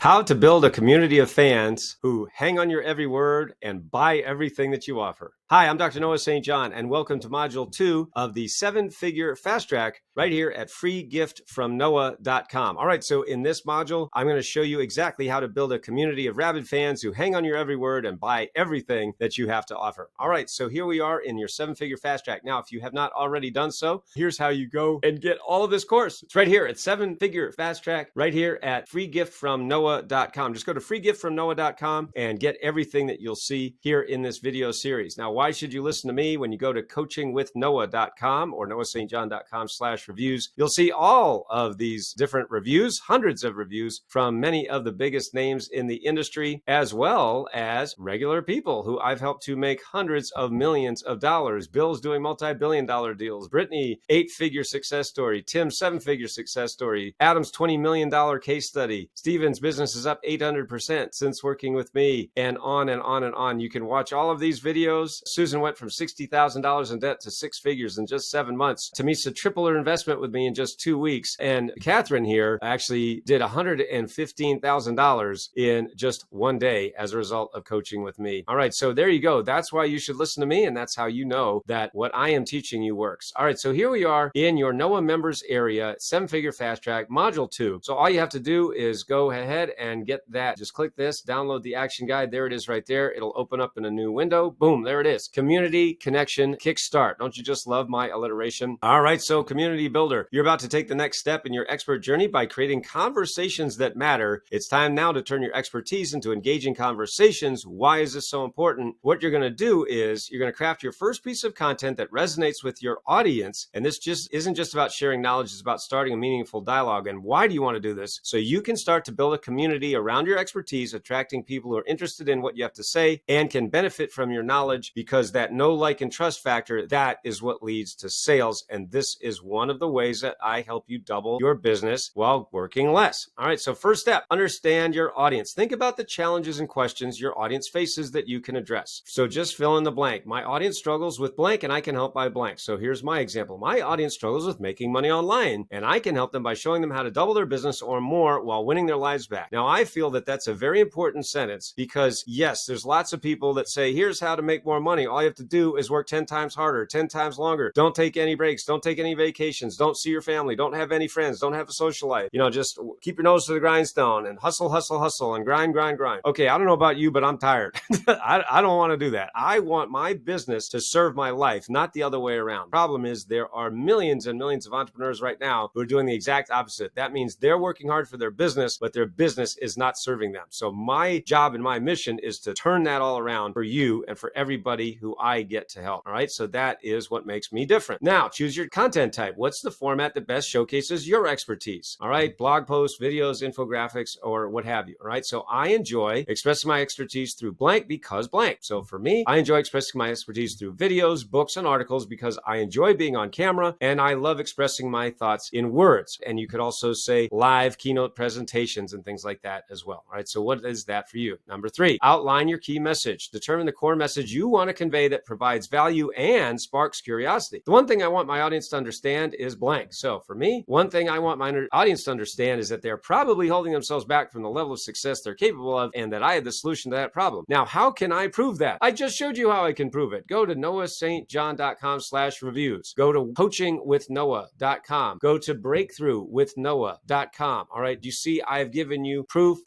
How to build a community of fans who hang on your every word and buy everything that you offer. Hi, I'm Dr. Noah St. John, and welcome to Module 2 of the 7-Figure Fast Track right here at freegiftfromnoah.com. All right, so in this module, I'm going to show you exactly how to build a community of rabid fans who hang on your every word and buy everything that you have to offer. All right, so here we are in your 7-Figure Fast Track. Now, if you have not already done so, here's how you go and get all of this course. It's right here at 7-Figure Fast Track, right here at freegiftfromnoah.com. Just go to freegiftfromnoah.com and get everything that you'll see here in this video series. Now, why should you listen to me? When you go to coachingwithnoah.com or noahstjohn.com/reviews, you'll see all of these different reviews, hundreds of reviews from many of the biggest names in the industry, as well as regular people who I've helped to make hundreds of millions of dollars. Bill's doing multi-billion-dollar deals. Brittany, 8-figure success story. Tim, 7-figure success story. Adam's $20 million case study. Steven's business is up 800% since working with me, and on and on and on. You can watch all of these videos. Susan went from $60,000 in debt to 6 figures in just 7 months. Tamisa tripled her investment with me in just 2 weeks. And Catherine here actually did $115,000 in just 1 day as a result of coaching with me. All right, so there you go. That's why you should listen to me, and that's how you know that what I am teaching you works. All right, so here we are in your Noah members area, 7-Figure Fast Track, Module 2. So all you have to do is go ahead and get that. Just click this, download the action guide. There it is right there. It'll open up in a new window. Boom, there it is. Community Connection Kickstart. Don't you just love my alliteration? All right, so community builder. You're about to take the next step in your expert journey by creating conversations that matter. It's time now to turn your expertise into engaging conversations. Why is this so important? What you're going to do is you're going to craft your first piece of content that resonates with your audience. And this just isn't just about sharing knowledge, it's about starting a meaningful dialogue. And why do you want to do this? So you can start to build a community around your expertise, attracting people who are interested in what you have to say and can benefit from your knowledge, because that know, like, and trust factor, that is what leads to sales. And this is one of the ways that I help you double your business while working less. All right, so first step, understand your audience. Think about the challenges and questions your audience faces that you can address. So just fill in the blank. My audience struggles with blank and I can help by blank. So here's my example. My audience struggles with making money online and I can help them by showing them how to double their business or more while winning their lives back. Now, I feel that that's a very important sentence because yes, there's lots of people that say, here's how to make more money. All you have to do is work 10 times harder, 10 times longer. Don't take any breaks. Don't take any vacations. Don't see your family. Don't have any friends. Don't have a social life. Just keep your nose to the grindstone and hustle, hustle, hustle and grind, grind, grind. Okay, I don't know about you, but I'm tired. I don't want to do that. I want my business to serve my life, not the other way around. Problem is there are millions and millions of entrepreneurs right now who are doing the exact opposite. That means they're working hard for their business, but their business is not serving them. So my job and my mission is to turn that all around for you and for everybody who I get to help. All right, so that is what makes me different. Now, choose your content type. What's the format that best showcases your expertise? All right, blog posts, videos, infographics, or what have you. All right, so I enjoy expressing my expertise through blank because blank. So for me, I enjoy expressing my expertise through videos, books, and articles because I enjoy being on camera and I love expressing my thoughts in words. And you could also say live keynote presentations and things like that as well. All right, so what is that for you? Number 3, outline your key message. Determine the core message you want to convey that provides value and sparks curiosity. The one thing I want my audience to understand is blank. So for me, one thing I want my audience to understand is that they're probably holding themselves back from the level of success they're capable of and that I have the solution to that problem. Now, how can I prove that? I just showed you how I can prove it. Go to noahstjohn.com/reviews. Go to coachingwithnoah.com. Go to breakthroughwithnoah.com. All right. You see, I've given you proof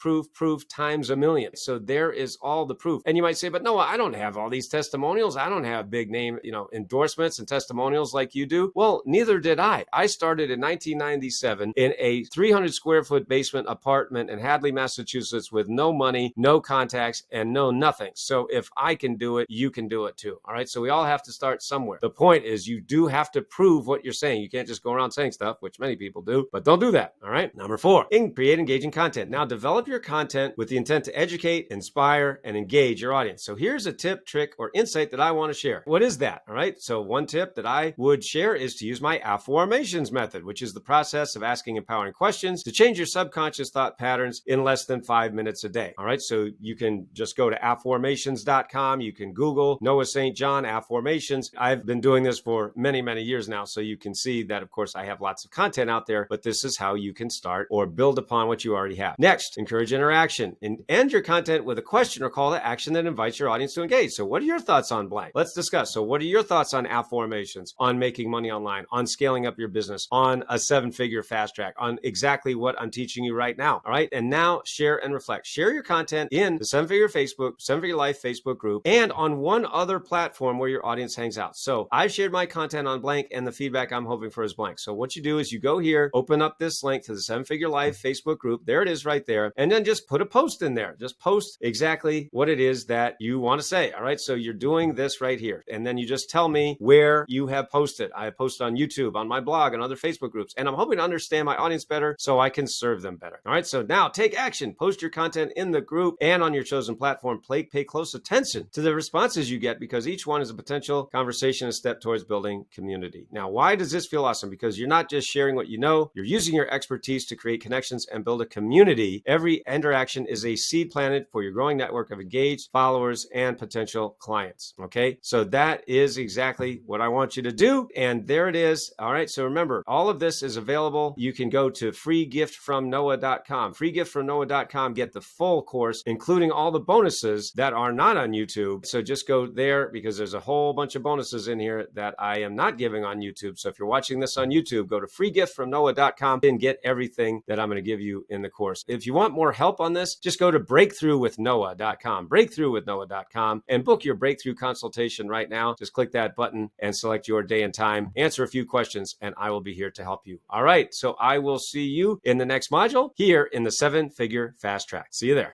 times a million. So there is all the proof. And you might say, but Noah, I don't have all these testimonials. I don't have big name, endorsements and testimonials like you do. Well, neither did I. I started in 1997 in a 300 square foot basement apartment in Hadley, Massachusetts with no money, no contacts, and no nothing. So if I can do it, you can do it too. All right. So we all have to start somewhere. The point is you do have to prove what you're saying. You can't just go around saying stuff, which many people do, but don't do that. All right. Number 4, create engaging content. Now develop your content with the intent to educate, inspire, and engage your audience. So here's a tip, trick, or insight that I want to share. What is that? All right. So one tip that I would share is to use my affirmations method, which is the process of asking empowering questions to change your subconscious thought patterns in less than 5 minutes a day. All right. So you can just go to affirmations.com. You can Google Noah St. John affirmations. I've been doing this for many, many years now. So you can see that, of course, I have lots of content out there, but this is how you can start or build upon what you already have. Next, encourage interaction and end your content with a question or call to action that invites your audience to engage. So what are your thoughts on blank? Let's discuss. So what are your thoughts on app formations, on making money online, on scaling up your business, on a 7-figure fast track, on exactly what I'm teaching you right now? All right. And now share and reflect. Share your content in the 7-figure Facebook, 7-figure Life Facebook group, and on one other platform where your audience hangs out. So I've shared my content on blank, and the feedback I'm hoping for is blank. So what you do is you go here, open up this link to the 7-figure Life Facebook group. There it is right there. And then just put a post in there. Just post exactly what it is that you want to say. All right. So you're doing this right here. And then you just tell me where you have posted. I have posted on YouTube, on my blog, and other Facebook groups. And I'm hoping to understand my audience better so I can serve them better. All right. So now take action. Post your content in the group and on your chosen platform. Pay close attention to the responses you get, because each one is a potential conversation, a step towards building community. Now, why does this feel awesome? Because you're not just sharing what you know, you're using your expertise to create connections and build a community. Every interaction is a seed planted for your growing network of engaged followers and potential clients. Okay, so that is exactly what I want you to do. And there it is. All right, so remember, all of this is available. You can go to freegiftfromnoah.com. Freegiftfromnoah.com. Get the full course, including all the bonuses that are not on YouTube. So just go there, because there's a whole bunch of bonuses in here that I am not giving on YouTube. So if you're watching this on YouTube, go to freegiftfromnoah.com and get everything that I'm going to give you in the course. If you want more help on this, just go to breakthroughwithnoah.com, breakthroughwithnoah.com, and book your breakthrough consultation right now. Just click that button and select your day and time, answer a few questions, and I will be here to help you. All right. So I will see you in the next module here in the 7-figure fast track. See you there.